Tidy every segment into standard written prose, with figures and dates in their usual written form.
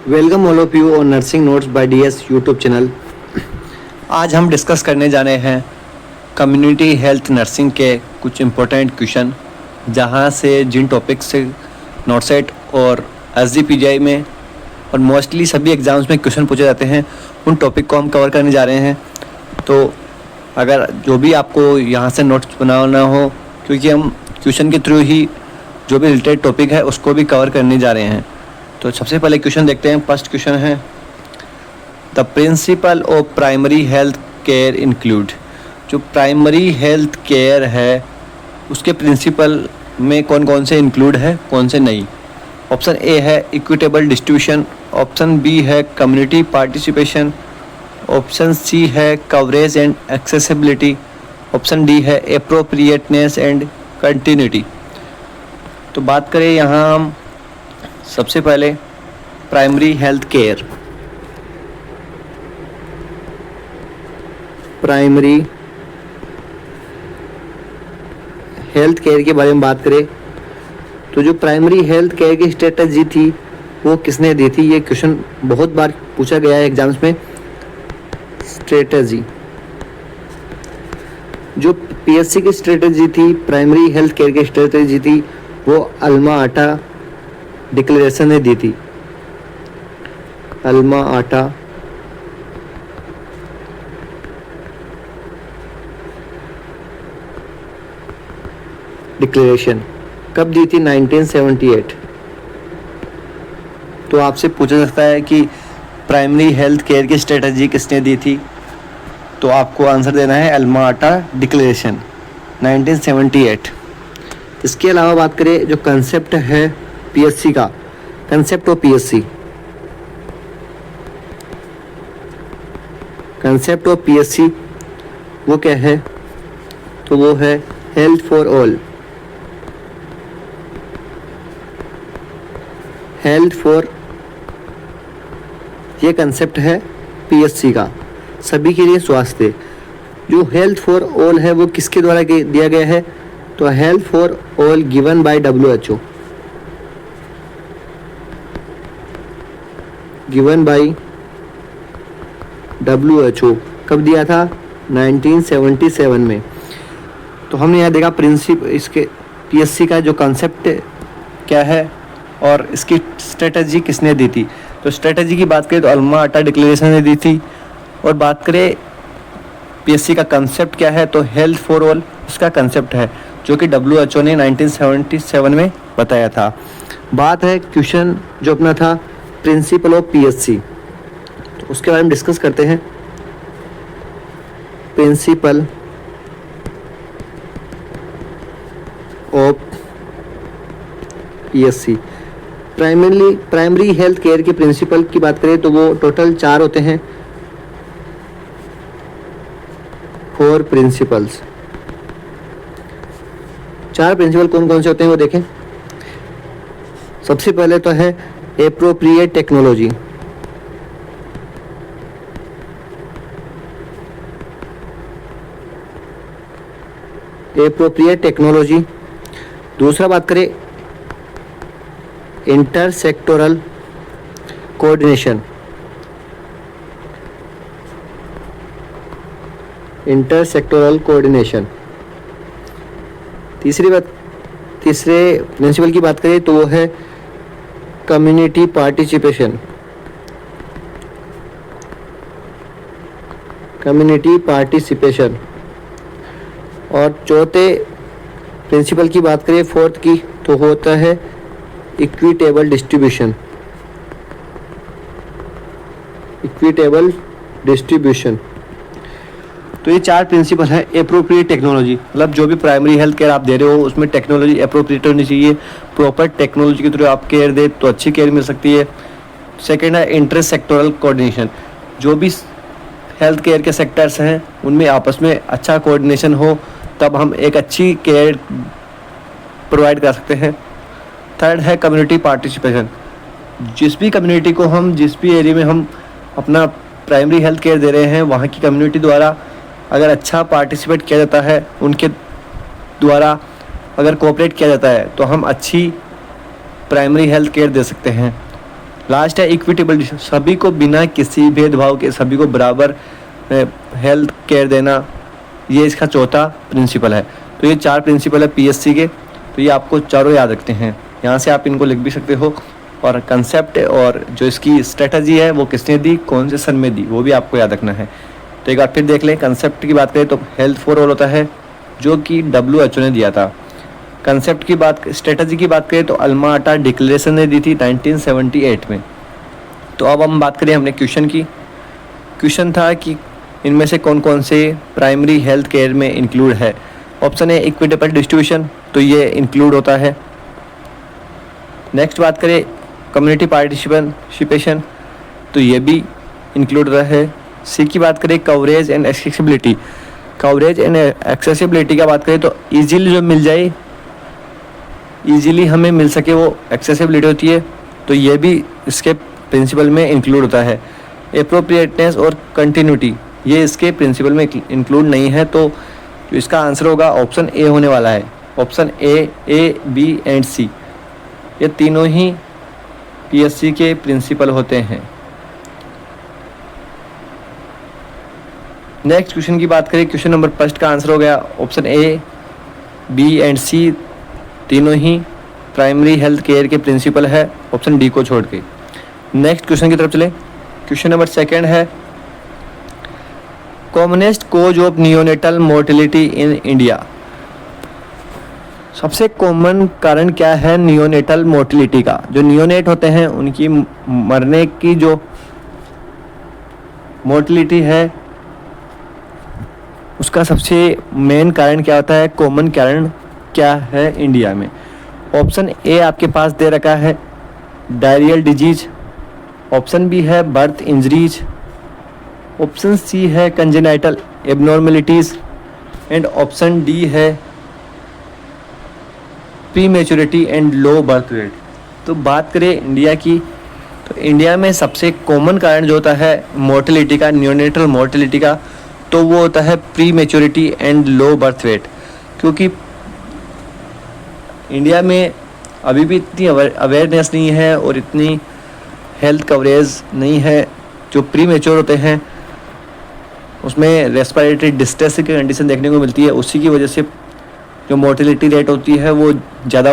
Welcome all of you on nursing notes by DS YouTube channel. आज हम discuss करने जा रहे हैं कम्युनिटी हेल्थ नर्सिंग के कुछ इम्पोर्टेंट क्वेश्चन, जहां से जिन टॉपिक्स से नॉटसेट और एसजीपीजीआई में और मोस्टली सभी एग्ज़ाम्स में क्वेश्चन पूछे जाते हैं, उन टॉपिक को हम कवर करने जा रहे हैं। तो अगर जो भी आपको यहाँ से नोट्स बनाना हो, क्योंकि हम क्वेश्चन के थ्रू ही जो भी रिलेटेड टॉपिक है उसको भी कवर करने जा रहे हैं। तो सबसे पहले क्वेश्चन देखते हैं। फर्स्ट क्वेश्चन है, the principle of primary health care include. जो प्राइमरी हेल्थ केयर है उसके प्रिंसिपल में कौन कौन से इंक्लूड है, कौन से नहीं। ऑप्शन ए है इक्विटेबल डिस्ट्रीब्यूशन, ऑप्शन बी है कम्युनिटी पार्टिसिपेशन, ऑप्शन सी है coverage and accessibility, option D है एप्रोप्रिएटनेस एंड कंटिन्यूटी। तो बात करें यहाँ हम सबसे पहले primary health care. Primary health care के बारे में बात करें तो जो प्राइमरी हेल्थ केयर की स्ट्रेटजी थी वो किसने दी थी। ये क्वेश्चन बहुत बार पूछा गया है एग्जाम्स में। स्ट्रेटजी, जो पीएससी की स्ट्रेटजी थी, प्राइमरी हेल्थ केयर की स्ट्रेटजी थी, वो अल्मा आटा डिक्लेरेशन ने दी थी। अल्मा आटा डिक्लेरेशन कब दी थी? 1978। तो आपसे पूछा जाता है कि प्राइमरी हेल्थ केयर की स्ट्रेटजी किसने दी थी, तो आपको आंसर देना है अल्मा आटा डिक्लेरेशन 1978। इसके अलावा बात करें जो कंसेप्ट है पीएससी का, concept of PSC, concept of PSC वो क्या है? तो वो है health for all. Health for, ये कंसेप्ट है पीएससी का, सभी के लिए स्वास्थ्य। जो हेल्थ फॉर ऑल है वो किसके द्वारा दिया गया है? तो health for all given by WHO, given by WHO। कब दिया था? 1977 में। तो हमने यहाँ देखा प्रिंसिप, इसके पीएससी का जो कंसेप्ट क्या है और इसकी स्ट्रेटजी किसने दी थी। तो स्ट्रेटजी की बात करें तो अल्मा आटा डिक्लेरेशन ने दी थी, और बात करें पीएससी का कंसेप्ट क्या है तो हेल्थ फॉर ऑल उसका कंसेप्ट है, जो कि WHO ने 1977 में बताया था। बात है क्वेश्चन जो अपना था प्रिंसिपल ऑफ पीएससी, तो उसके बारे में डिस्कस करते हैं। Principle of PSC, primary health care के प्रिंसिपल की बात करें तो वो टोटल 4 होते हैं। 4 प्रिंसिपल्स। 4 प्रिंसिपल कौन कौन से होते हैं वो देखें। सबसे पहले तो है एप्रोप्रिएट टेक्नोलॉजी, एप्रोप्रिएट टेक्नोलॉजी। दूसरा बात करें इंटरसेक्टोरल कोऑर्डिनेशन, इंटरसेक्टोरल कोऑर्डिनेशन। तीसरे प्रिंसिपल की बात करें तो वो है कम्युनिटी पार्टिसिपेशन, कम्युनिटी पार्टिसिपेशन। और चौथे प्रिंसिपल की बात करें, फोर्थ की, तो होता है इक्विटेबल डिस्ट्रीब्यूशन, इक्विटेबल डिस्ट्रीब्यूशन। तो ये 4 प्रिंसिपल है। एप्रोप्रिएट टेक्नोलॉजी, मतलब जो भी प्राइमरी हेल्थ केयर आप दे रहे हो उसमें टेक्नोलॉजी एप्रोप्रिएट होनी चाहिए। प्रॉपर टेक्नोलॉजी के थ्रू आप केयर दे तो अच्छी केयर मिल सकती है। सेकेंड है इंटर सेक्टोरल कोऑर्डिनेशन, जो भी हेल्थ केयर के सेक्टर्स हैं उनमें आपस में अच्छा कोऑर्डिनेशन हो, तब हम एक अच्छी केयर प्रोवाइड कर सकते हैं। थर्ड है कम्युनिटी पार्टिसिपेशन, जिस भी कम्युनिटी को हम, जिस भी एरिया में हम अपना प्राइमरी हेल्थ केयर दे रहे हैं, वहाँ की कम्युनिटी द्वारा अगर अच्छा पार्टिसिपेट किया जाता है, उनके द्वारा अगर कोऑपरेट किया जाता है, तो हम अच्छी प्राइमरी हेल्थ केयर दे सकते हैं। लास्ट है इक्विटेबल डिस्ट्रीब्यूशन, सभी को बिना किसी भेदभाव के सभी को बराबर हेल्थ केयर देना, ये इसका चौथा प्रिंसिपल है। तो ये 4 प्रिंसिपल है पीएससी के, तो ये आपको चारों याद रखते हैं। यहाँ से आप इनको लिख भी सकते हो। और कंसेप्ट और जो इसकी स्ट्रेटजी है वो किसने दी, कौन से सन में दी, वो भी आपको याद रखना है। तो एक बार फिर देख लें। कंसेप्ट की बात करें तो हेल्थ फॉर ऑल होता है, जो कि WHO ने दिया था। कंसेप्ट की बात, स्ट्रेटजी की बात करें तो अल्मा अटा डिक्लेरेशन ने दी थी 1978 में। तो अब हम बात करें हमने क्वेश्चन की। क्वेश्चन था कि इनमें से कौन कौन से प्राइमरी हेल्थ केयर में इंक्लूड है। ऑप्शन ए इक्विटेबल डिस्ट्रीब्यूशन, तो ये इंक्लूड होता है। नेक्स्ट बात करें कम्युनिटी पार्टिसिपेशन, तो ये भी इंक्लूड रहा है। सी की बात करें coverage and accessibility, coverage and accessibility का बात करें तो ईजीली जो मिल जाए, ईजीली हमें मिल सके वो एक्सेसिबिलिटी होती है, तो ये भी इसके प्रिंसिपल में इंक्लूड होता है। एप्रोप्रिएटनेस और कंटिन्यूटी, ये इसके प्रिंसिपल में इंक्लूड नहीं है, तो जो इसका आंसर होगा ऑप्शन ए होने वाला है। ऑप्शन ए, बी एंड सी, ये तीनों ही पीएससी के प्रिंसिपल होते हैं। नेक्स्ट क्वेश्चन की बात करें, क्वेश्चन नंबर फर्स्ट का आंसर हो गया option A, B and C, तीनों ही प्राइमरी हेल्थ केयर के प्रिंसिपल है, ऑप्शन डी को छोड़ के। नेक्स्ट क्वेश्चन की तरफ चले। क्वेश्चन नंबर सेकंड है commonest cause of neonatal mortality in India, सबसे कॉमन कारण क्या है नियोनेटल मोर्टेलिटी का। जो नियोनेट होते हैं उनकी मरने की जो मोर्टेलिटी है उसका सबसे मेन कारण क्या होता है, कॉमन कारण क्या है इंडिया में। ऑप्शन ए आपके पास दे रखा है डायरियल डिजीज, ऑप्शन बी है बर्थ इंजरीज, ऑप्शन सी है congenital abnormalities and option D है pre maturity and low birth weight. तो बात करें इंडिया की, तो इंडिया में सबसे कॉमन कारण जो होता है मोर्टेलिटी का, नियोनेटल मोर्टेलिटी का, तो वो होता है pre maturity and low birth wait. क्योंकि इंडिया में अभी भी इतनी अवेयरनेस नहीं है और इतनी हेल्थ कवरेज नहीं है। जो प्री मैच्योर होते हैं उसमें रेस्पिरेटरी डिस्ट्रेस की कंडीशन देखने को मिलती है, उसी की वजह से जो मोर्टेलिटी रेट होती है वो ज़्यादा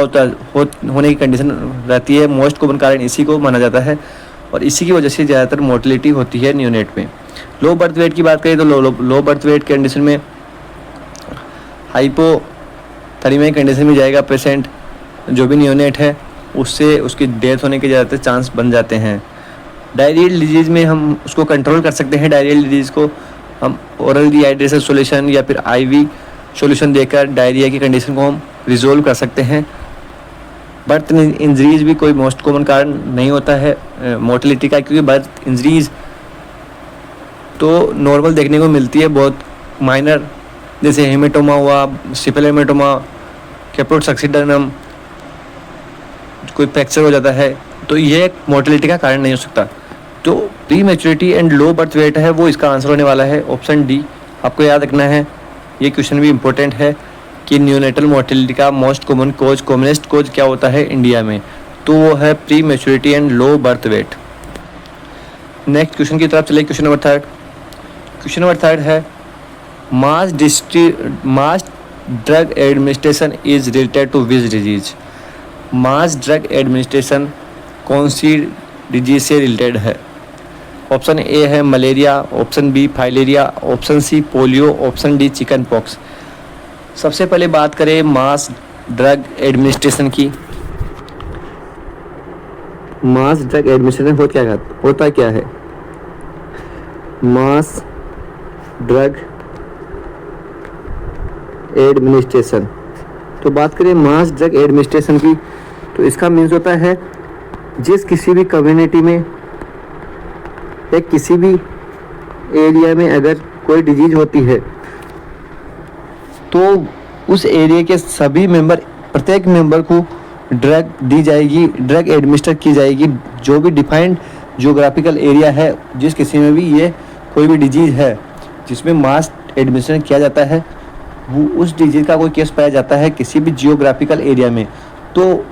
होने की कंडीशन रहती है। मोस्ट कॉमन कारण इसी को माना जाता है और इसी की वजह से ज़्यादातर मोर्टेलिटी होती है नियोनेट में। लो बर्थ वेट की बात करें तो लो बर्थ वेट कंडीशन में हाइपोथर्मिया कंडीशन में जाएगा पेशेंट, जो भी नियोनेट है उससे उसकी डेथ होने के ज़्यादातर चांस बन जाते हैं। डायरियल डिजीज़ में हम उसको कंट्रोल कर सकते हैं। डायरियल डिजीज़ को हम ओरल डिहाइड्रेशन सॉल्यूशन या फिर आईवी सॉल्यूशन देकर डायरिया की कंडीशन को हम रिजोल्व कर सकते हैं। बर्थ इंजरीज भी कोई मोस्ट कॉमन कारण नहीं होता है मोर्टेलिटी का, क्योंकि बर्थ इंजरीज तो नॉर्मल देखने को मिलती है, बहुत माइनर, जैसे हेमेटोमा हुआ, सिपल हेमेटोमा, कैप्रोट सक्सीडर्नम, कोई फ्रैक्चर हो जाता है, तो ये मोर्टेलिटी का कारण नहीं हो सकता। तो pre maturity and low birth wait है वो इसका आंसर होने वाला है, ऑप्शन डी। आपको याद रखना है, ये क्वेश्चन भी इम्पोर्टेंट है कि नियोनेटल मोर्टेलिटी का most common cause, commonest cause क्या होता है इंडिया में, तो वो है pre maturity and low birth weight. Next question की तरफ चले। Question number third. Question number third है mass drug administration is related to which disease. Mass drug administration कौन सी डिजीज से रिलेटेड है। ऑप्शन ए है malaria, option B filaria, option C polio, option D chicken pox. सबसे पहले बात करें मास ड्रग एडमिनिस्ट्रेशन की। मास ड्रग एडमिनिस्ट्रेशन होता क्या है। मास ड्रग एडमिनिस्ट्रेशन, तो बात करें मास ड्रग एडमिनिस्ट्रेशन की, तो इसका मीन्स होता है जिस किसी भी कम्युनिटी में या किसी भी एरिया में अगर कोई डिजीज होती है तो उस एरिया के सभी मेंबर, प्रत्येक मेंबर को ड्रग दी जाएगी, ड्रग एडमिनिस्टर की जाएगी। जो भी डिफाइंड जियोग्राफिकल एरिया है, जिस किसी में भी ये कोई भी डिजीज है जिसमें मास एडमिनिस्ट्रेशन किया जाता है, वो उस डिजीज का कोई केस पाया जाता है किसी भी जियोग्राफिकल एरिया में, तो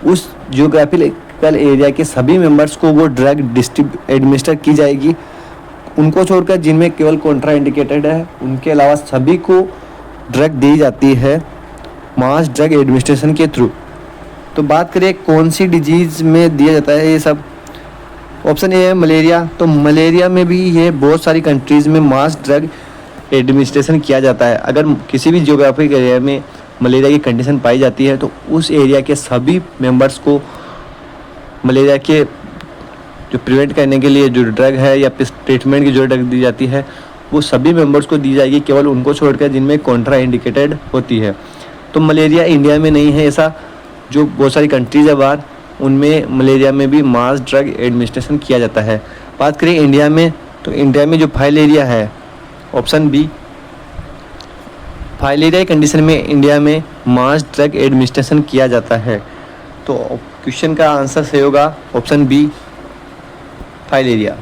उस जियोग्राफिकल जियोग्राफिकल एरिया के सभी मेंबर्स को वो ड्रग एडमिनिस्टर की जाएगी, उनको छोड़कर जिनमें केवल कॉन्ट्रा इंडिकेटेड है उनके अलावा सभी को ड्रग दी जाती है मास ड्रग एडमिनिस्ट्रेशन के थ्रू। तो बात करें कौन सी डिजीज़ में दिया जाता है ये सब, ऑप्शन ए है मलेरिया। तो मलेरिया में भी ये बहुत सारी कंट्रीज़ में मास ड्रग एडमिनिस्ट्रेशन किया जाता है। अगर किसी भी जियोग्राफिक एरिया में मलेरिया की कंडीशन पाई जाती है तो उस एरिया के सभी मेंबर्स को मलेरिया के जो प्रिवेंट करने के लिए जो ड्रग है या ट्रीटमेंट की जो ड्रग दी जाती है वो सभी मेंबर्स को दी जाएगी, केवल उनको छोड़कर जिनमें कॉन्ट्रा इंडिकेटेड होती है। तो मलेरिया इंडिया में नहीं है ऐसा, जो बहुत सारी कंट्रीज़ है बाहर उनमें मलेरिया में भी मास ड्रग एडमिनिस्ट्रेशन किया जाता है। बात करें इंडिया में, तो इंडिया में जो फाइलेरिया है, ऑप्शन बी, फाइलेरिया की कंडीशन में इंडिया में मास ड्रग एडमिनिस्ट्रेशन किया जाता है। तो क्वेश्चन का आंसर सही होगा ऑप्शन बी, फाइलेरिया।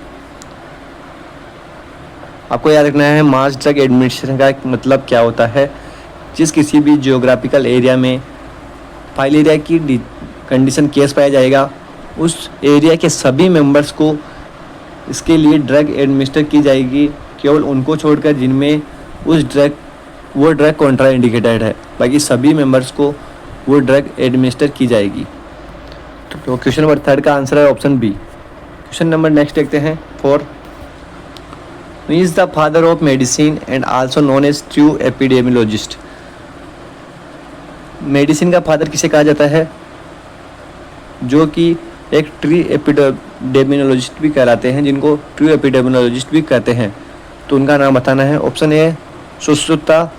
आपको याद रखना है मास ड्रग एडमिनिस्ट्रेशन का मतलब क्या होता है। जिस किसी भी जियोग्राफिकल एरिया में फाइलेरिया की कंडीशन केस पाया जाएगा उस एरिया के सभी मेंबर्स को इसके लिए ड्रग एडमिनिस्टर की जाएगी, केवल उनको छोड़कर जिनमें वो ड्रग कॉन्ट्रा इंडिकेटेड है, बाकी सभी मेंबर्स को वो ड्रग एडमिनिस्टर की जाएगी। तो क्वेश्चन नंबर 3 का आंसर है option B. Question number next देखते हैं 4। Who is the father of medicine and also known as true epidemiologist? Medicine का फादर किसे कहा जाता है, जो कि एक ट्रू एपिडेमियोलॉजिस्ट भी कहलाते हैं, जिनको ट्रू एपिडेमियोलॉजिस्ट भी कहते हैं। तो उनका नाम बताना है। Option A Sushruta,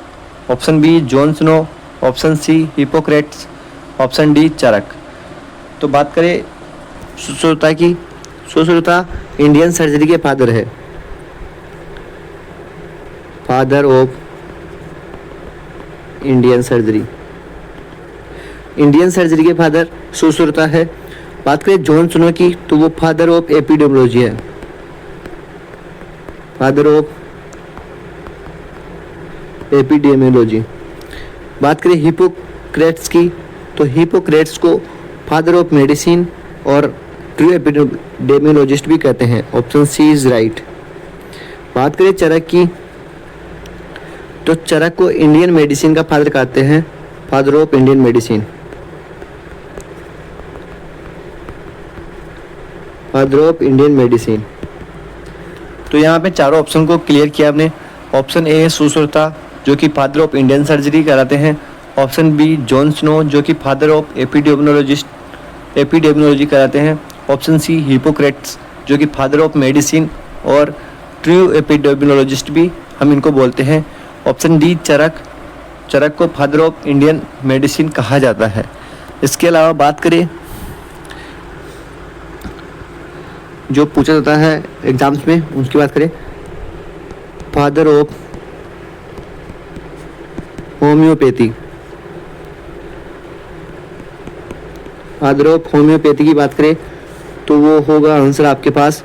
option B John Snow, option C Hippocrates, option D Charak. तो बात करें सुश्रुता की, सुश्रुता इंडियन सर्जरी के फादर है, father of Indian surgery. Indian surgery के फादर सुश्रुता है। बात करें जॉन स्नो की, तो वो फादर ऑफ एपिडेमियोलॉजी है, फादर ऑफ एपिडेमियोलॉजी। बात करें हिपोक्रेट्स की, तो हिपोक्रेट्स को फादर ऑफ मेडिसिन और ट्रू एपिडेमियोलॉजिस्ट भी कहते हैं। Option C is right. बात करें चरक की, तो चरक को इंडियन मेडिसिन का फादर कहते हैं, father of Indian medicine, father of Indian medicine. तो यहाँ पे चारों ऑप्शन को क्लियर किया आपने। ऑप्शन ए है सुश्रुता, जो कि फादर ऑफ इंडियन सर्जरी कहलाते हैं। ऑप्शन बी जॉन स्नो, जो कि फादर ऑफ एपिडेमियोलॉजी कहलाते हैं। ऑप्शन सी हिपोक्रेट्स, जो कि फादर ऑफ मेडिसिन और ट्रू एपिडेमियोलॉजिस्ट भी हम इनको बोलते हैं। ऑप्शन डी चरक, चरक को फादर ऑफ इंडियन मेडिसिन कहा जाता है। इसके अलावा बात करें जो पूछा जाता है एग्जाम्स में, उसकी बात करें, father of homeopathy, father of homeopathy की बात करें तो वो होगा आंसर आपके पास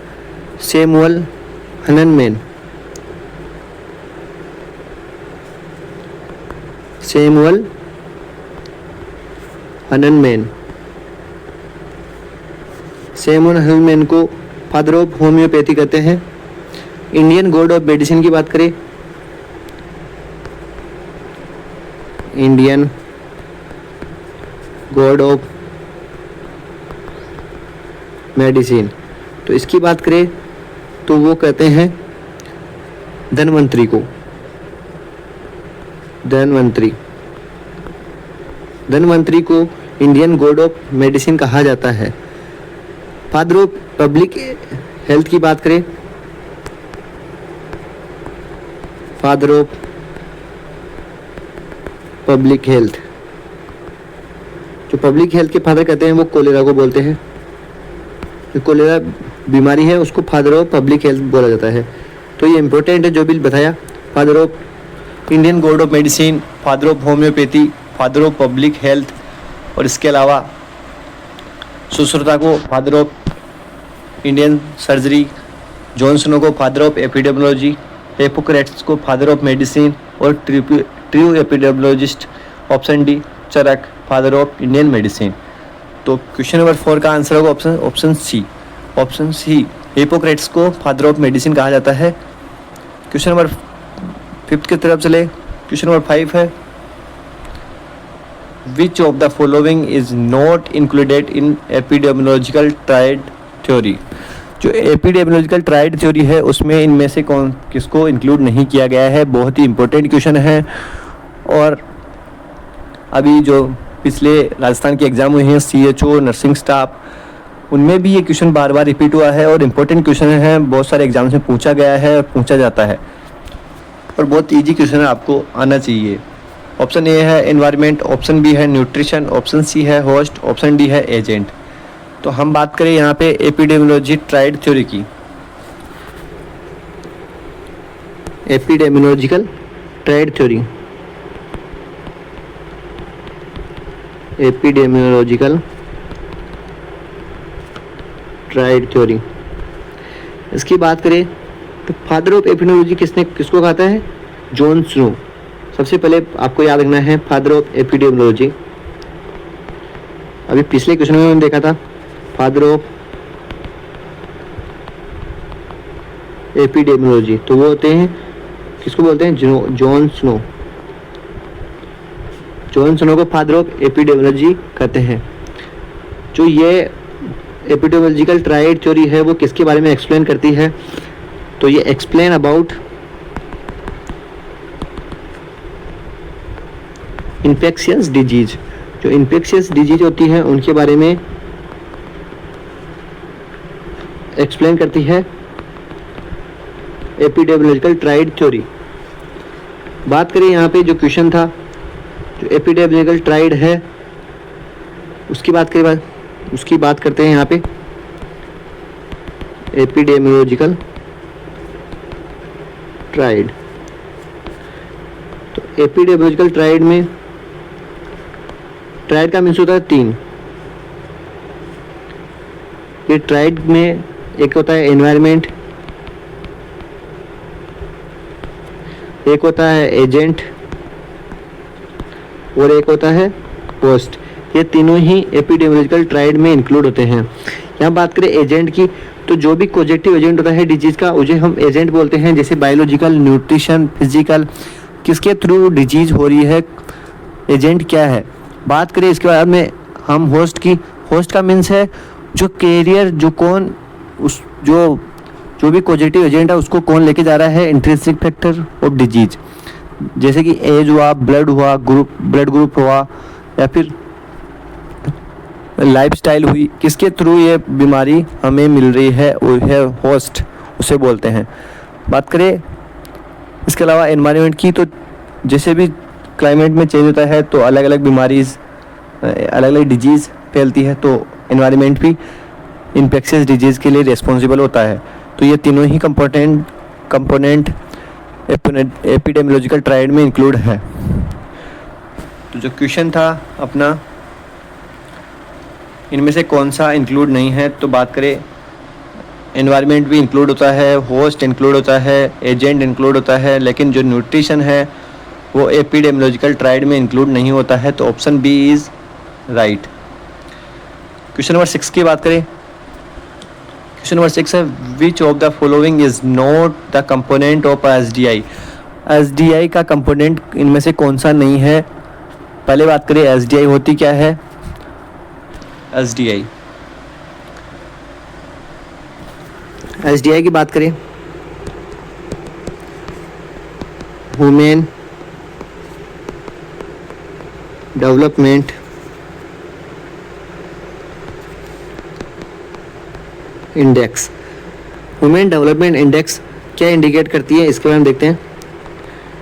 सैमुअल हननमैन, सैमुअल हननमैन। सैमुअल हननमैन को फादर ऑफ होम्योपैथी कहते हैं। इंडियन गॉड ऑफ मेडिसिन की बात करें, इंडियन गॉड ऑफ मेडिसिन, तो इसकी बात करें तो वो कहते हैं धन्वंतरी को, धन्वंतरी। धन्वंतरी को इंडियन गॉड ऑफ मेडिसिन कहा जाता है। फादर ऑफ पब्लिक हेल्थ की बात करें, फादर ऑफ पब्लिक हेल्थ, जो पब्लिक हेल्थ के फादर कहते हैं वो कोलेरा को बोलते हैं। जो कोलेरा बीमारी है उसको फादर ऑफ पब्लिक हेल्थ बोला जाता है। तो ये इंपॉर्टेंट है जो भी बताया, father of Indian god of medicine, father of homeopathy, father of public health, और इसके अलावा सुश्रुता को father of Indian surgery, John Snow को फादर ऑफ एपिडेमियोलॉजी, हिपोक्रेट्स को फादर ऑफ मेडिसिन और true epidemiologist. Option D Charak, father of Indian medicine. तो question number 4 का answer होगा ऑप्शन सी। हिपोक्रेट्स को फादर ऑफ मेडिसिन कहा जाता है। क्वेश्चन नंबर 5 की तरफ चले। क्वेश्चन नंबर 5 है, which of the following is not included in epidemiological triad theory. जो एपिडेमियोलॉजिकल ट्रायड थ्योरी है उसमें इनमें से किसको इंक्लूड नहीं किया गया है। बहुत ही इंपॉर्टेंट क्वेश्चन है। और अभी जो पिछले राजस्थान के एग्जाम हुए हैं CHO नर्सिंग स्टाफ, उनमें भी ये क्वेश्चन बार बार रिपीट हुआ है और इम्पोर्टेंट क्वेश्चन है, बहुत सारे एग्जाम्स में पूछा गया है और पूछा जाता है और बहुत इजी क्वेश्चन है, आपको आना चाहिए। ऑप्शन ए है एनवायरनमेंट, ऑप्शन बी है न्यूट्रिशन, ऑप्शन सी है होस्ट, ऑप्शन डी है एजेंट। तो हम बात करें यहाँ पे एपिडेमियोलॉजी ट्रायड थ्योरी की। Epidemiological triad theory, epidemiological triad theory, इसकी बात करें तो फादर ऑफ एपिडेमियोलॉजी किसको कहता है? Jon Snow. सबसे पहले आपको याद रखना है फादर ऑफ एपिडेमियोलॉजी। अभी पिछले क्वेश्चन में हमने देखा था फादर ऑफ एपिडेमियोलॉजी, तो वो होते हैं, किसको बोलते हैं? Jon Snow. जॉन स्नो को फादर ऑफ एपिडेमियोलॉजी कहते हैं। जो ये एपिडेमियोलॉजिकल ट्रायड थ्योरी है वो किसके बारे में एक्सप्लेन करती है? तो ये एक्सप्लेन अबाउट इन्फेक्शियस डिजीज। जो इन्फेक्शियस डिजीज होती है उनके बारे में एक्सप्लेन करती है एपिडेमियोलॉजिकल ट्रायड थ्योरी। बात करें यहाँ पे जो क्वेश्चन था, जो एपिडेमियोलॉजिकल ट्रायड है उसकी बात करते हैं यहाँ पे। एपिडेमियोलॉजिकल ट्रायड, तो एपिडेमियोलॉजिकल ट्रायड में ट्रायड का मीन्स होता है 3। ये ट्रायड में एक होता है एनवायरनमेंट, एक होता है एजेंट और एक होता है होस्ट। ये तीनों ही एपिडेमियोलॉजिकल ट्रायड में इंक्लूड होते हैं। यहाँ बात करें एजेंट की, तो जो भी कॉजेक्टिव एजेंट होता है डिजीज का उसे हम एजेंट बोलते हैं, जैसे बायोलॉजिकल, न्यूट्रिशन, फिजिकल, किसके थ्रू डिजीज हो रही है, एजेंट क्या है। बात करें इसके बाद में हम होस्ट की। होस्ट का मीन्स है जो कैरियर, जो भी कॉजेक्टिव एजेंट है उसको कौन लेके जा रहा है, इंट्रिंसिक फैक्टर ऑफ डिजीज, जैसे कि एज हुआ, ब्लड हुआ, ब्लड ग्रुप हुआ, या फिर लाइफस्टाइल हुई, किसके थ्रू ये बीमारी हमें मिल रही है वो है होस्ट, उसे बोलते हैं। बात करें इसके अलावा एनवायरनमेंट की, तो जैसे भी क्लाइमेट में चेंज होता है तो अलग अलग बीमारीज, अलग अलग डिजीज़ फैलती है, तो एनवायरनमेंट भी इन्फेक्शियस डिजीज़ के लिए रिस्पॉन्सिबल होता है। तो ये तीनों ही कंपोनेंट एपिडेमियोलॉजिकल ट्रायड में इंक्लूड है। तो जो क्वेश्चन था अपना, इनमें से कौन सा इंक्लूड नहीं है, तो बात करें एनवायरनमेंट भी इंक्लूड होता है, होस्ट इंक्लूड होता है, एजेंट इंक्लूड होता है, लेकिन जो न्यूट्रिशन है वो एपिडेमियोलॉजिकल ट्रायड में इंक्लूड नहीं होता है, तो option B is right. Question number 6 की बात करें। क्वेश्चन नंबर 6 है, which of the following is not the component of SDI। SDI का कंपोनेंट इनमें से कौन सा नहीं है। पहले बात करें SDI होती क्या है। SDI की बात करें, human development index. Human development index क्या इंडिकेट करती है, इसके बारे में देखते हैं।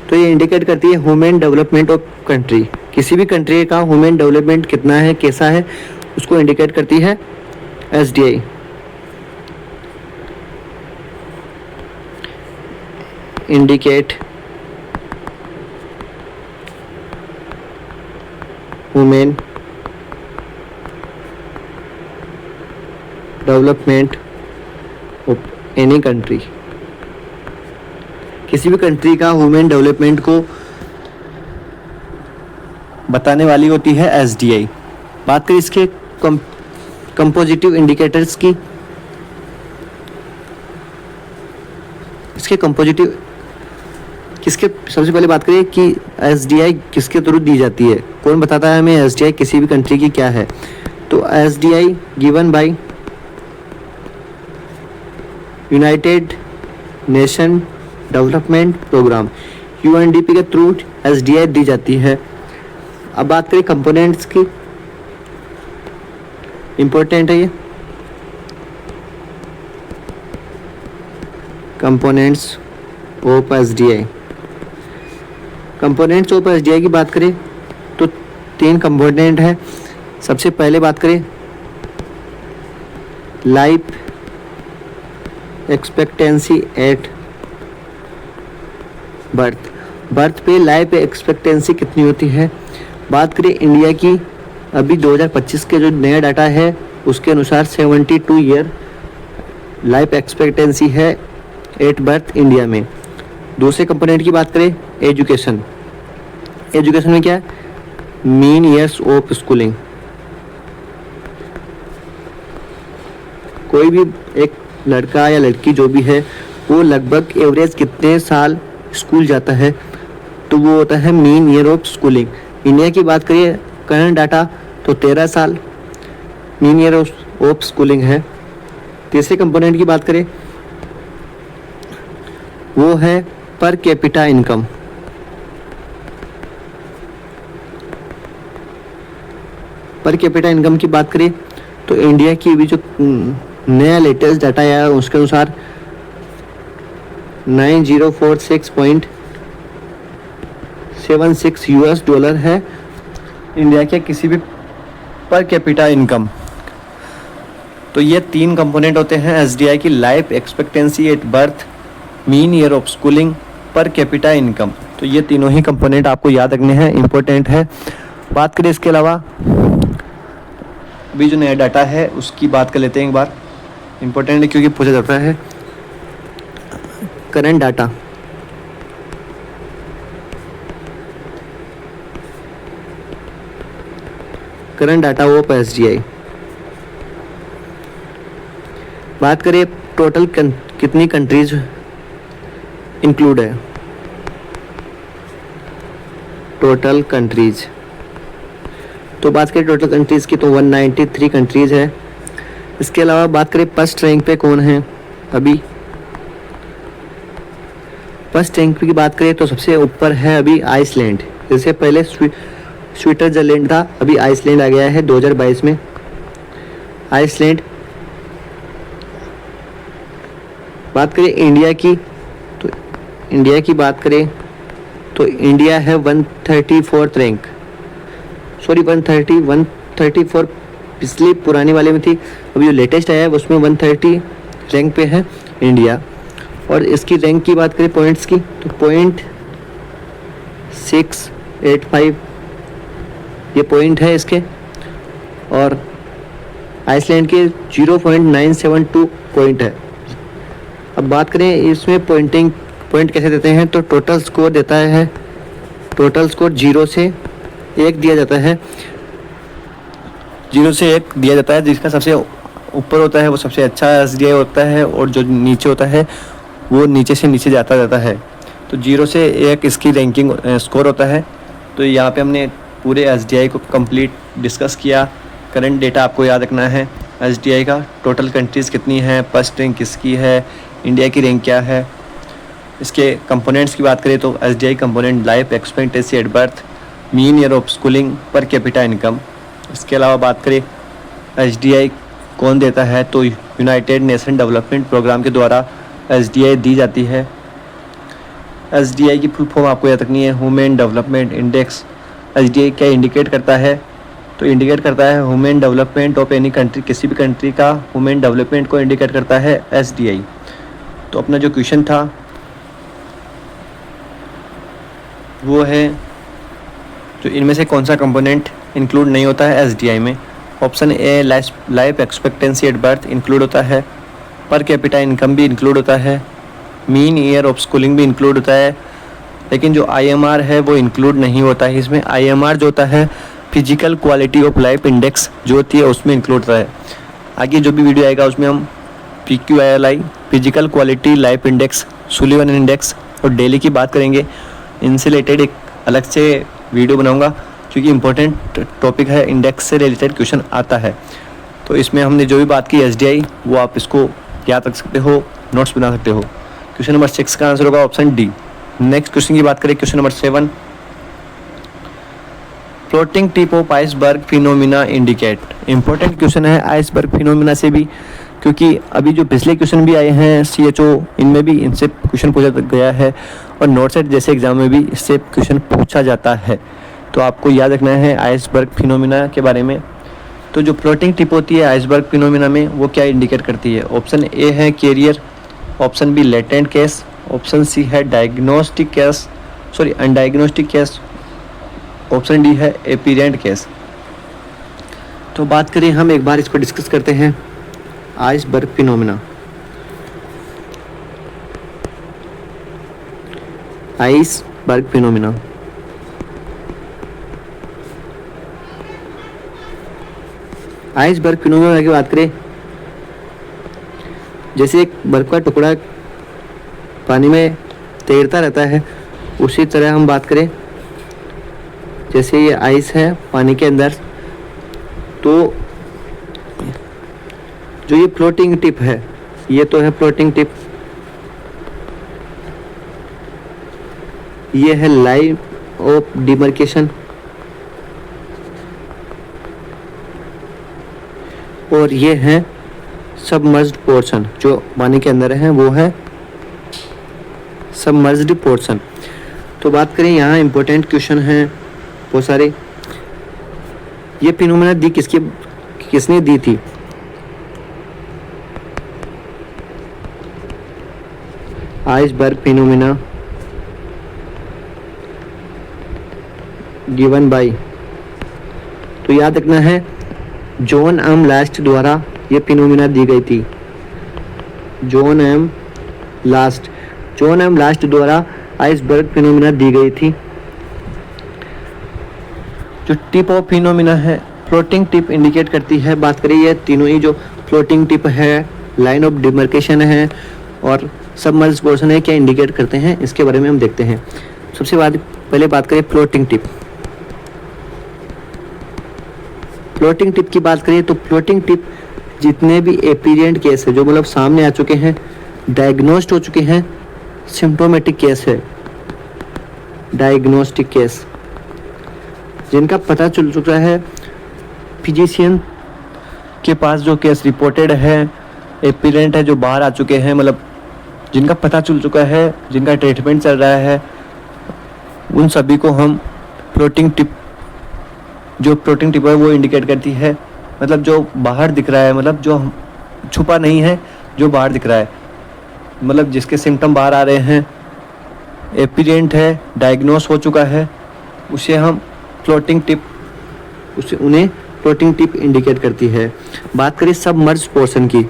तो ये इंडिकेट करती है ह्यूमन डेवलपमेंट ऑफ कंट्री। किसी भी कंट्री का ह्यूमन डेवलपमेंट कितना है, कैसा है, उसको इंडिकेट करती है SDI। Indicate human development of any country. किसी भी कंट्री का ह्यूमन डेवलपमेंट को बताने वाली होती है SDI। बात करें इसके कंपोजिटिव इंडिकेटर्स की, इसके कंपोजिटिव किसके, सबसे पहले बात करें कि एसडीआई किसके थ्रू दी जाती है, कौन बताता है हमें एसडीआई किसी भी कंट्री की क्या है। तो SDI given by United Nation development programme, UNDP के थ्रू एसडीआई दी जाती है। अब बात करें कंपोनेंट्स की, इम्पोर्टेंट है ये components of SDI. Components of SDI की बात करें तो 3 कंपोनेंट है। सबसे पहले बात करें लाइफ एक्सपेक्टेंसी एट बर्थ पे लाइफ एक्सपेक्टेंसी कितनी होती है। बात करें इंडिया की, अभी 2025 के जो नया डाटा है उसके अनुसार 72 ईयर लाइफ एक्सपेक्टेंसी है एट बर्थ इंडिया में। दूसरे कंपोनेंट की बात करें एजुकेशन, एजुकेशन में क्या है, मीन ईयर्स ऑफ स्कूलिंग। कोई भी एक लड़का या लड़की जो भी है वो लगभग एवरेज कितने साल स्कूल जाता है, तो वो होता है mean year of schooling. India की बात करिए करंट डाटा तो 13 साल मीन ईयर ऑफ स्कूलिंग है। तीसरे कंपोनेंट की बात करें वो है per capita income. Per capita income की बात करें तो इंडिया की भी जो नया लेटेस्ट डाटा आया है उसके अनुसार 9046.76 यूएस डॉलर है इंडिया के किसी भी पर कैपिटा इनकम। तो ये 3 कंपोनेंट होते हैं एसडीआई की, life expectancy at birth, mean year of schooling, per capita income. तो ये तीनों ही कंपोनेंट आपको याद रखने हैं, इंपॉर्टेंट है। बात करें इसके अलावा अभी जो नया डाटा है उसकी बात कर लेते हैं एक बार, इंपॉर्टेंट है क्योंकि पूछा जाता है। Current data, current data of SDI. बात करें टोटल कितनी कंट्रीज इंक्लूड है, टोटल कंट्रीज। तो बात करें टोटल कंट्रीज की तो 193 कंट्रीज है। इसके अलावा बात करें फर्स्ट रैंक पे कौन है, अभी फर्स्ट रैंक की बात करें तो सबसे ऊपर है अभी आइसलैंड। इससे पहले स्विट्जरलैंड था, अभी आइसलैंड आ गया है 2022 में। आइसलैंड। बात करें इंडिया की तो इंडिया की बात करें तो इंडिया है 134 रैंक, सॉरी 134 पिछली पुरानी वाले में थी, अभी जो लेटेस्ट आया है उसमें 130 रैंक पे है इंडिया। और इसकी रैंक की बात करें पॉइंट्स की तो 0.685 ये पॉइंट है इसके, और आइसलैंड के 0.972 पॉइंट है। अब बात करें इसमें पॉइंट कैसे देते हैं तो टोटल स्कोर देता है, टोटल स्कोर 0 से 1 दिया जाता है, 0 से 1 दिया जाता है। जिसका सबसे ऊपर होता है वो सबसे अच्छा एसडीआई होता है, और जो नीचे होता है वो नीचे से नीचे जाता है। तो 0 से 1 इसकी रैंकिंग स्कोर होता है। तो यहाँ पे हमने पूरे एसडीआई को कंप्लीट डिस्कस किया। करंट डेटा आपको याद रखना है एसडीआई का, टोटल कंट्रीज़ कितनी हैं, फर्स्ट रैंक किसकी है, इंडिया की रैंक क्या है। इसके कंपोनेंट्स की बात करें तो SDI component life expectancy at birth, mean year of schooling, per capita income. इसके अलावा बात करें एसडीआई कौन देता है तो यूनाइटेड नेशन डेवलपमेंट प्रोग्राम के द्वारा एसडीआई दी जाती है। एसडीआई की फुल फॉर्म आपको याद रखनी है, ह्यूमन डेवलपमेंट इंडेक्स। एसडीआई क्या इंडिकेट करता है तो इंडिकेट करता है human development of any country, किसी भी कंट्री का ह्यूमन डेवलपमेंट को इंडिकेट करता है एसडीआई। तो अपना जो क्वेश्चन था वो है तो इनमें से कौन सा कंपोनेंट इंक्लूड नहीं होता है एसडीआई में। Option A life expectancy at birth include होता है, पर कैपिटा इनकम भी इंक्लूड होता है, मीन ईयर ऑफ स्कूलिंग भी इंक्लूड होता है, लेकिन जो आईएमआर है वो इंक्लूड नहीं होता है इसमें। आईएमआर जो होता है physical quality of life index जो होती है उसमें इंक्लूड होता है। आगे जो भी वीडियो आएगा उसमें हम PQLI physical quality life index, Sullivan index और डेली की बात करेंगे। इनसे रिलेटेड एक अलग से वीडियो बनाऊंगा क्योंकि इंपॉर्टेंट टॉपिक है, इंडेक्स से रिलेटेड क्वेश्चन आता है। तो इसमें हमने जो भी बात की SDI वो आप इसको याद रख सकते हो, नोट्स बना सकते हो। क्वेश्चन नंबर 6 का आंसर होगा ऑप्शन डी। नेक्स्ट क्वेश्चन की बात करें, question number 7, floating tip of iceberg phenomena indicate. Important question है आइसबर्ग फिनोमिना से भी, क्योंकि अभी जो पिछले क्वेश्चन भी आए हैं CHO इनमें भी इनसे क्वेश्चन पूछा गया है और नॉर्थ सेट जैसे एग्जाम में भी इससे क्वेश्चन पूछा जाता है। तो आपको याद रखना है आइसबर्ग फिनोमिना के बारे में। तो जो फ्लोटिंग टिप होती है आइसबर्ग फिनोमिना में वो क्या इंडिकेट करती है? ऑप्शन ए है carrier, option B latent case, option C है अनडायग्नोस्टिक केस, ऑप्शन डी है एपिरेंट केस। तो बात करें हम एक बार इसको डिस्कस करते हैं। Iceberg phenomena, iceberg phenomena iceberg phenomena की बात करें, जैसे एक बर्फ का टुकड़ा पानी में तैरता रहता है, उसी तरह हम बात करें जैसे ये आइस है पानी के अंदर, तो जो ये फ्लोटिंग टिप है, ये तो है फ्लोटिंग टिप, ये है लाइन ऑफ डिमार्केशन, और ये है सबमर्ज्ड पोर्शन, जो पानी के अंदर है वो है सबमर्ज्ड पोर्शन। तो बात करें यहाँ इंपॉर्टेंट क्वेश्चन हैं बहुत सारे। ये फिनोमेना दी किसने दी थी? आइसबर्ग फिनोमेना गिवन बाय, तो याद रखना है जॉन एम लास्ट द्वारा ये फिनोमेना दी गई थी। जॉन एम लास्ट द्वारा आइसबर्ग फिनोमेना दी गई थी। जो टिप ऑफ फिनोमेना है फ्लोटिंग टिप इंडिकेट करती है। बात करें ये तीनों ही जो फ्लोटिंग टिप है, लाइन ऑफ डिमार्केशन है और सबमर्ज्ड पोर्शन है, क्या इंडिकेट करते हैं इसके बारे में हम देखते हैं। सबसे पहले बात करें फ्लोटिंग टिप। फ्लोटिंग टिप की बात करें तो फ्लोटिंग टिप जितने भी एपीरिएंट केस है, जो मतलब सामने आ चुके हैं, डायग्नोस्ड हो चुके हैं, सिम्प्टोमेटिक केस है, डायग्नोस्टिक केस जिनका पता चल चुका है, फिजिशियन के पास जो केस रिपोर्टेड है, एपीरिएंट है जो बाहर आ चुके हैं, मतलब जिनका पता चल चुका है, जिनका ट्रीटमेंट चल रहा है, उन सभी को हम फ्लोटिंग टिप है वो इंडिकेट करती है। मतलब जो बाहर दिख रहा है, मतलब जो छुपा नहीं है, जो बाहर दिख रहा है, मतलब जिसके सिम्टम बाहर आ रहे हैं, एपीरिएंट है, डायग्नोस हो चुका है, उसे हम उन्हें फ्लोटिंग टिप इंडिकेट करती है। बात करें सबमर्ज्ड पोर्शन की,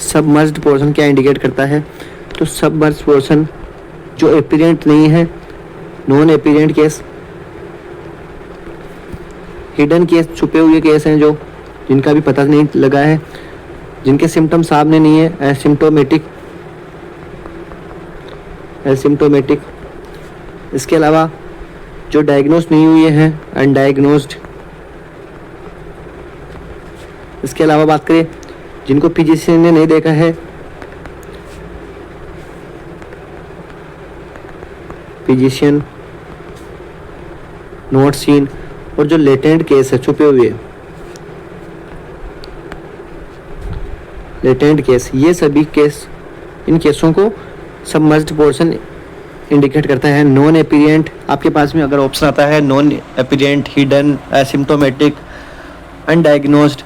सबमर्ज्ड पोर्शन क्या इंडिकेट करता है? तो सबमर्ज्ड पोर्शन जो एपीरिएंट नहीं है, नॉन एपीरिएंट केस, हिडन केस, छुपे हुए केस हैं जो जिनका भी पता नहीं लगा है, जिनके सिम्टम सामने नहीं है, एसिम्टोमेटिक। इसके अलावा जो डायग्नोज नहीं हुए हैं, अनडायग्नोज्ड। इसके अलावा बात करें जिनको फिजिशियन ने नहीं देखा है, फिजिशियन नॉट सीन, और जो लेटेंट केस है, छुपे हुए लेटेंट केस, ये सभी केस, इन केसों को सबमर्ज्ड पोर्शन इंडिकेट करता है। नॉन एपीरिएंट, आपके पास में अगर ऑप्शन आता है नॉन एपीरिएंट, हिडन, एसिम्टोमेटिक, अनडायग्नोज्ड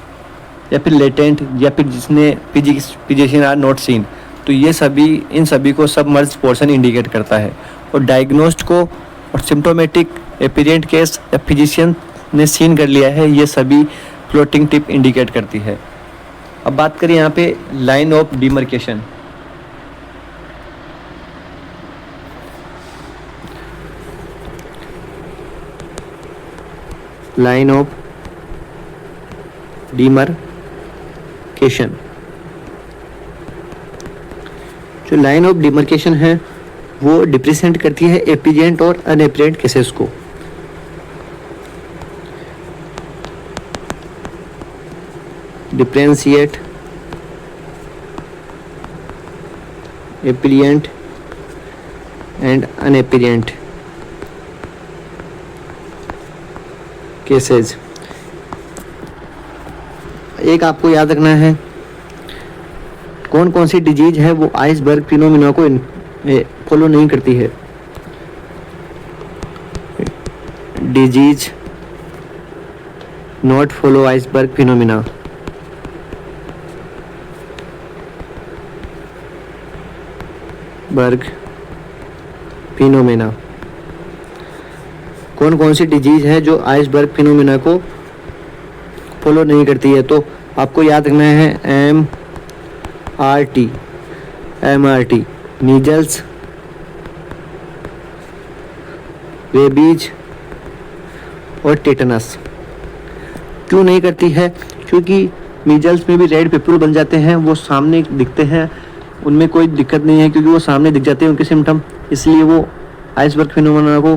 या फिर लेटेंट, या फिर जिसने फिजिशियन आर नॉट सीन, तो ये सभी, इन सभी को सबमर्ज्ड पोर्शन इंडिकेट करता है। और डायग्नोस्ड को और सिम्प्टोमेटिक, एपीरिएंट केस या फिजिशियन ने सीन कर लिया है, ये सभी फ्लोटिंग टिप इंडिकेट करती है। अब बात करें यहाँ पे line of demarcation. Line of demarcation. जो लाइन ऑफ डिमार्केशन है वो रिप्रेजेंट करती है एपिजेंट और अनएपिजेंट केसेस को। Differentiate epidemic and nonepidemic cases. एक आपको याद रखना है कौन कौन सी डिजीज है वो आइसबर्ग फिनोमिना को फॉलो नहीं करती है। Disease not follow iceberg phenomena. Berg phenomena. कौन कौन सी डिजीज है जो आइसबर्ग फिनोमिना को फॉलो नहीं करती है, तो आपको याद रखना है MRT, मीजल्स, रेबीज और टेटनस। क्यों नहीं करती है? क्योंकि मीजल्स में भी रेड पेपुल बन जाते हैं, वो सामने दिखते हैं, उनमें कोई दिक्कत नहीं है क्योंकि वो सामने दिख जाते हैं उनके सिम्टम, इसलिए वो आइसबर्ग फिनोमेना को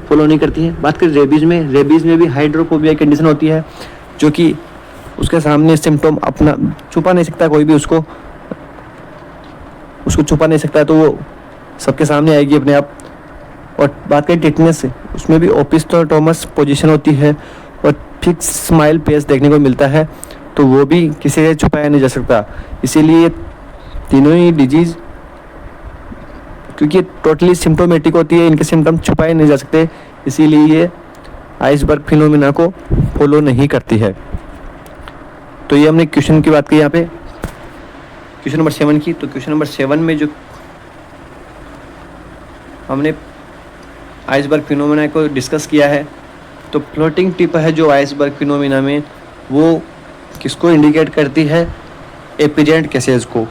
फॉलो नहीं करती है। बात करें रेबीज में भी हाइड्रोफोबिया कंडीशन होती है, जो कि उसके सामने सिम्टम अपना छुपा नहीं सकता, कोई भी उसको छुपा नहीं सकता है, तो वो सबके सामने आएगी अपने आप। और बात करें टिटनेस से, उसमें भी ओपिस्टोटोमस पोजीशन होती है और फिक्स स्माइल फेस देखने को मिलता है, तो वो भी किसी से छुपाया नहीं जा सकता। इसीलिए तीनों ही डिजीज, क्योंकि टोटली सिम्टोमेटिक होती है, इनके सिम्टम छुपाए नहीं जा सकते, इसीलिए ये आइसबर्ग फिनोमिना को फॉलो नहीं करती है। तो ये हमने क्वेश्चन की बात की यहाँ पे, क्वेश्चन नंबर 7 की। तो क्वेश्चन नंबर 7 में जो हमने आइसबर्ग फिनोमिना को डिस्कस किया है, तो फ्लोटिंग टिप है जो आइसबर्ग फिनोमिना में, वो किसको इंडिकेट करती है? एपिजेंट केसेस को।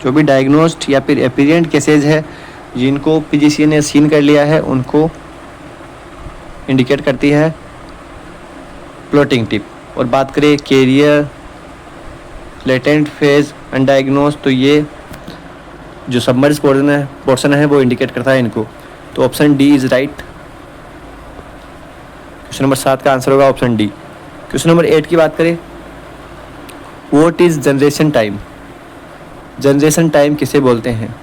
जो भी डायग्नोस्ड या फिर एपिजेंट केसेस है जिनको पीजीसी ने सीन कर लिया है, उनको इंडिकेट करती है फ्लोटिंग टिप। और बात करें कैरियर, लेटेंट फेज, अनडायग्नोज, तो ये जो सबमर्ज पोर्शन है वो इंडिकेट करता है इनको। तो option D is right. Question number 7 का आंसर होगा ऑप्शन डी। क्वेश्चन नंबर 8 की बात करें, what is generation time? Generation time किसे बोलते हैं?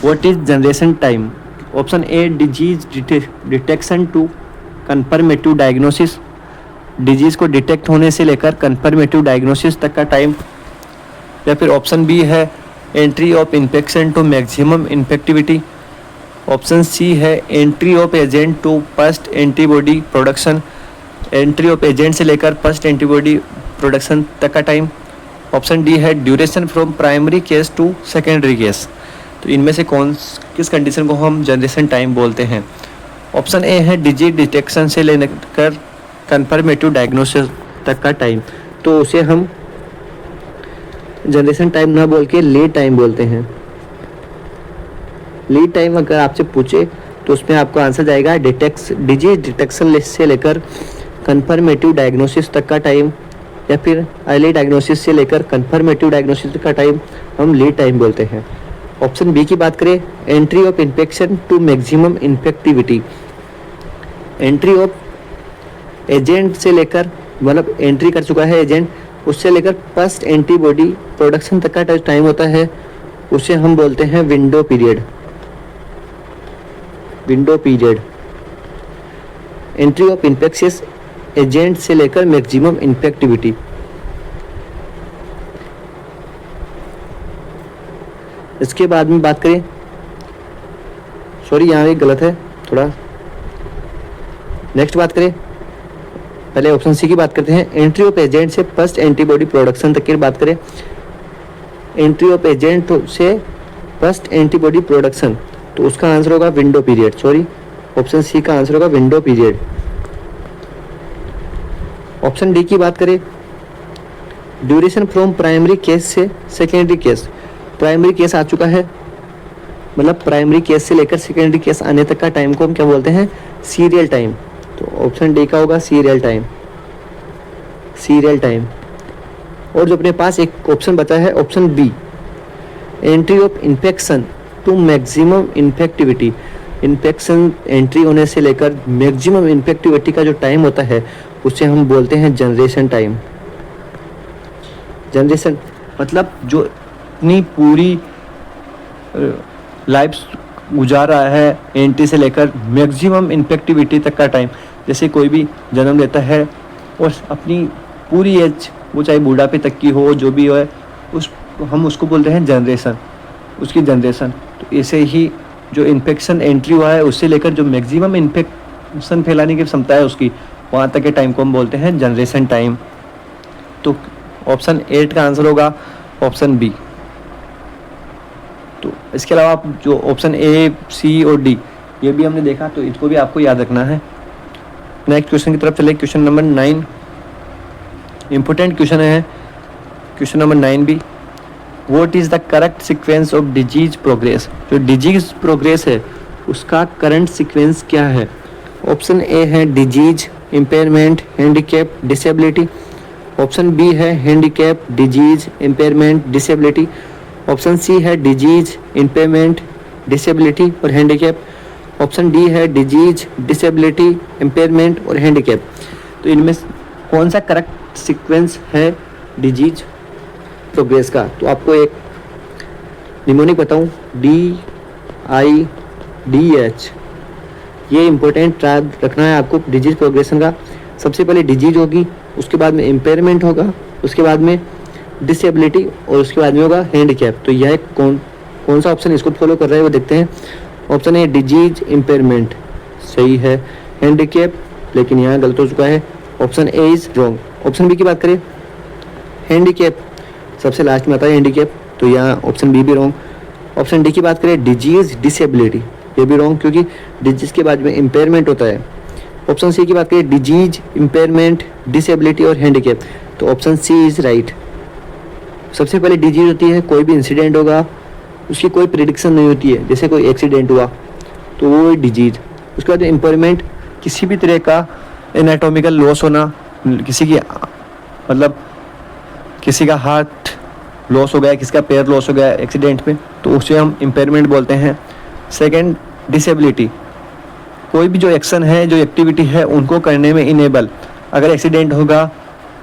What is generation time? Option A disease detection to confirmative diagnosis, disease को डिटेक्ट होने से लेकर कन्फर्मेटिव डायग्नोसिस तक का टाइम। या फिर ऑप्शन बी है entry of infection to maximum infectivity. Option C है entry of agent to first antibody production, entry of agent से लेकर फर्स्ट एंटीबॉडी प्रोडक्शन तक का टाइम। ऑप्शन डी है duration from primary case to secondary case. तो इनमें से किस कंडीशन को हम जनरेशन टाइम बोलते हैं? ऑप्शन ए है डिजीज डिटेक्शन से लेकर कन्फर्मेटिव डायग्नोसिस तक का टाइम, तो उसे हम जनरेशन टाइम ना बोल के लीड टाइम बोलते हैं। लीड टाइम अगर आपसे पूछे तो उसमें आपको आंसर जाएगा डिजीज डिटेक्शन से लेकर कन्फर्मेटिव डायग्नोसिस तक का टाइम, या फिर अर्ली डायग्नोसिस से लेकर कन्फर्मेटिव डायग्नोसिस तक का टाइम हम लीड टाइम बोलते हैं। ऑप्शन बी की बात करें, entry of infection to maximum infectivity, entry of agent से लेकर, मतलब एंट्री कर चुका है एजेंट, उससे लेकर फर्स्ट एंटीबॉडी प्रोडक्शन तक का टाइम होता है, उसे हम बोलते हैं window period. Window period. Entry of infectious agent से लेकर मैक्सिमम इन्फेक्टिविटी। इसके बाद में बात करें, सॉरी यहाँ एक गलत है थोड़ा, नेक्स्ट बात करें, पहले ऑप्शन सी की बात करते हैं। एंट्री ऑफ एजेंट से फर्स्ट एंटीबॉडी प्रोडक्शन तक की बात करें, एंट्री ऑफ एजेंट से फर्स्ट एंटीबॉडी प्रोडक्शन, तो उसका आंसर होगा window period. Sorry, option C का आंसर होगा विंडो पीरियड। ऑप्शन डी की बात करें, ड्यूरेशन फ्रॉम प्राइमरी केस से सेकेंडरी केस, प्राइमरी केस आ चुका है, मतलब प्राइमरी केस से लेकर सेकेंडरी केस आने तक का टाइम को हम क्या बोलते हैं, सीरियल टाइम। तो ऑप्शन डी का होगा सीरियल टाइम, सीरियल टाइम। और जो अपने पास एक ऑप्शन बचा है option B, entry of infection to maximum infectivity. Infection entry होने से लेकर मैक्सिमम इन्फेक्टिविटी का जो टाइम होता है उसे हम बोलते हैं जनरेशन टाइम। जनरेशन मतलब जो इतनी पूरी लाइफ गुजार रहा है एंट्री से लेकर मैक्सिमम इन्फेक्टिविटी तक का टाइम। जैसे कोई भी जन्म लेता है और अपनी पूरी एज, वो चाहे बुढ़ापे तक की हो, जो भी हो, हम उसको बोलते हैं जनरेशन, उसकी जनरेशन। तो ऐसे ही जो इन्फेक्शन एंट्री हुआ है उससे लेकर जो मैक्सिमम इन्फेक्शन फैलाने की क्षमता है उसकी, वहाँ तक के टाइम को हम बोलते हैं जनरेशन टाइम। तो ऑप्शन 8 का आंसर होगा ऑप्शन बी। तो इसके अलावा आप जो ऑप्शन ए, सी और डी ये भी हमने देखा, तो इसको भी आपको याद रखना है। नेक्स्ट क्वेश्चन की तरफ चले, क्वेश्चन नंबर 9 इम्पोर्टेंट क्वेश्चन है, क्वेश्चन नंबर 9 भी। What is the correct sequence of disease progress. जो डिजीज प्रोग्रेस है उसका करंट सीक्वेंस क्या है। ऑप्शन ए है disease, impairment, handicap, disability. Option B है handicap, disease, impairment, disability. Option C है डिजीज, इम्पेयरमेंट, डिसेबिलिटी और हैंडीकैप। ऑप्शन डी है डिजीज, डिसेबिलिटी, इम्पेयरमेंट और हैंडीकैप। तो इनमें कौन सा करेक्ट सीक्वेंस है डिजीज प्रोग्रेस का। तो आपको एक निमोनिक बताऊं, DIDH, ये इम्पोर्टेंट याद रखना है आपको डिजीज प्रोग्रेशन का। सबसे पहले डिजीज होगी, उसके बाद में इम्पेयरमेंट होगा, उसके बाद में डिसेबिलिटी और उसके बाद में होगा हैंडीकैप। तो यह कौन सा ऑप्शन इसको फॉलो कर रहा है वो देखते हैं। ऑप्शन ए डिजीज, इम्पेयरमेंट सही है, हैंडीकैप लेकिन यहाँ गलत हो चुका है, option A is wrong. Option B की बात करें, हैंडीकैप सबसे लास्ट में आता है हैंडीकैप, तो यहाँ ऑप्शन बी भी रॉन्ग। ऑप्शन डी की बात करें डिजीज, डिसेबिलिटी, ये भी रॉन्ग क्योंकि डिजीज के बाद में इम्पेयरमेंट होता है। ऑप्शन सी की बात करें डिजीज, इम्पेयरमेंट, डिसेबिलिटी और हैंडीकैप, तो ऑप्शन सी इज राइट। सबसे पहले डिजीज होती है, कोई भी इंसिडेंट होगा उसकी कोई प्रिडिक्शन नहीं होती है, जैसे कोई एक्सीडेंट हुआ तो वो डिजीज। उसके बाद इम्पेयरमेंट किसी भी तरह का एनाटॉमिकल लॉस होना, किसी की मतलब किसी का हार्ट लॉस हो गया, किसी का पैर लॉस हो गया एक्सीडेंट में, तो उसे हम इम्पेयरमेंट बोलते हैं। सेकंड डिसेबिलिटी, कोई भी जो एक्शन है, जो एक्टिविटी है उनको करने में इनेबल, अगर एक्सीडेंट होगा,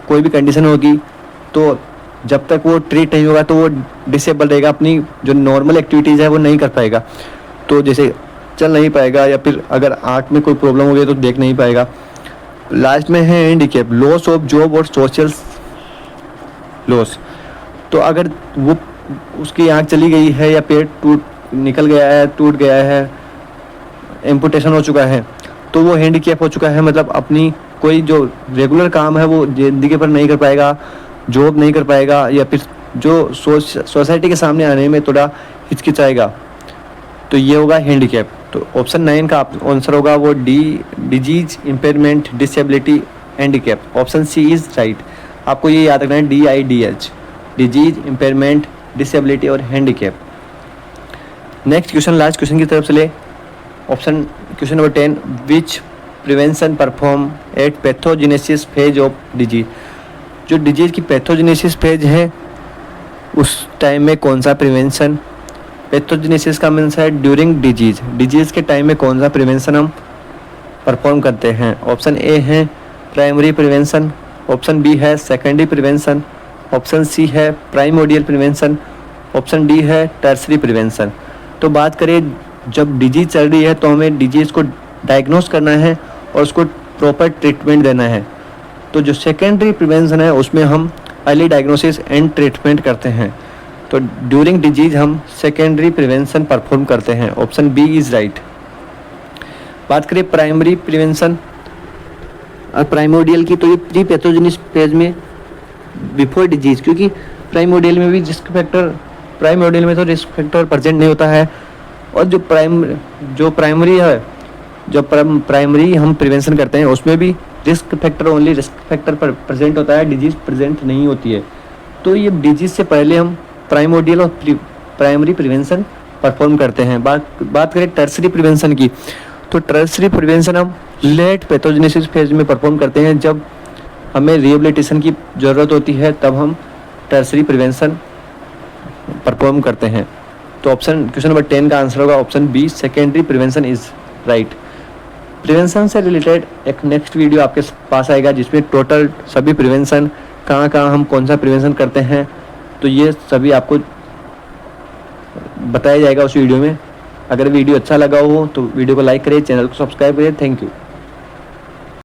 कोई भी कंडीशन होगी, तो जब तक वो ट्रीट नहीं होगा तो वो डिसेबल रहेगा, अपनी जो नॉर्मल एक्टिविटीज़ है वो नहीं कर पाएगा। तो जैसे चल नहीं पाएगा या फिर अगर आँख में कोई प्रॉब्लम हो गई तो देख नहीं पाएगा। लास्ट में है हैंडीकैप, लॉस ऑफ जॉब और सोशल लॉस। तो अगर वो उसकी आँख चली गई है या पेट निकल गया है, टूट गया है, एम्पुटेशन हो चुका है, तो वो हैंडीकैप हो चुका है। मतलब अपनी कोई जो रेगुलर काम है वो ज़िंदगी पर नहीं कर पाएगा, जॉब नहीं कर पाएगा, या फिर जो सोसाइटी के सामने आने में थोड़ा हिचकिचाएगा, तो ये होगा हैंडीकैप। तो ऑप्शन 9 का आंसर होगा वो D, disease, impairment, disability, handicap. Option C is right. आपको ये याद रखना है, DIDH, डिजीज, इम्पेयरमेंट, डिसेबिलिटी और handicap. Next question, last question की तरफ चले। Question number 10, which prevention perform at pathogenesis phase of disease. जो डिजीज की पैथोजेनेसिस फेज है उस टाइम में कौन सा प्रिवेंशन, पैथोजेनेसिस का मीन्स है ड्यूरिंग डिजीज, डिजीज के टाइम में कौन सा प्रिवेंशन हम परफॉर्म करते हैं। ऑप्शन ए है प्राइमरी प्रिवेंशन, ऑप्शन बी है सेकेंडरी प्रिवेंशन, ऑप्शन सी है प्राइमोडियल प्रिवेंशन, ऑप्शन डी है टर्सरी प्रिवेंशन। तो बात करें जब डिजीज चल रही है तो हमें डिजीज को डायग्नोस करना है और उसको प्रॉपर ट्रीटमेंट देना है। तो जो सेकेंडरी प्रिवेंशन है उसमें हम अर्ली डायग्नोसिस एंड ट्रीटमेंट करते हैं। तो ड्यूरिंग डिजीज हम सेकेंडरी प्रिवेंशन परफॉर्म करते हैं। Option B is right. बात करें प्राइमरी प्रिवेंशन और प्राइमोडियल की, तो ये प्री पैथोजेनिक फेज में बिफोर डिजीज, क्योंकि प्राइमोडियल में भी रिस्क फैक्टर, प्राइमोडियल में तो रिस्क फैक्टर प्रेजेंट नहीं होता है, और जो प्राइमरी है, जो प्राइमरी हम प्रिवेंशन करते हैं उसमें भी risk factor, only risk factor present होता है, डिजीज प्रेजेंट नहीं होती है। तो ये डिजीज से पहले हम प्राइमोडियल और प्राइमरी प्रिवेंशन परफॉर्म करते हैं। बात करें टर्सरी प्रिवेंशन की, तो टर्सरी प्रिवेंशन हम लेट पैथोजेनेसिस फेज में परफॉर्म करते हैं। जब हमें रिहेबिलिटेशन की ज़रूरत होती है तब हम टर्सरी प्रिवेंशन परफॉर्म करते हैं। तो क्वेश्चन नंबर 10 का आंसर होगा option B, secondary prevention is right. Prevention से रिलेटेड एक नेक्स्ट वीडियो आपके पास आएगा जिसमें टोटल सभी प्रिवेंशन कहाँ कहाँ हम कौन सा प्रिवेंशन करते हैं, तो ये सभी आपको बताया जाएगा उस वीडियो में। अगर वीडियो अच्छा लगा हो तो वीडियो को लाइक करिए, चैनल को सब्सक्राइब करिए। Thank you.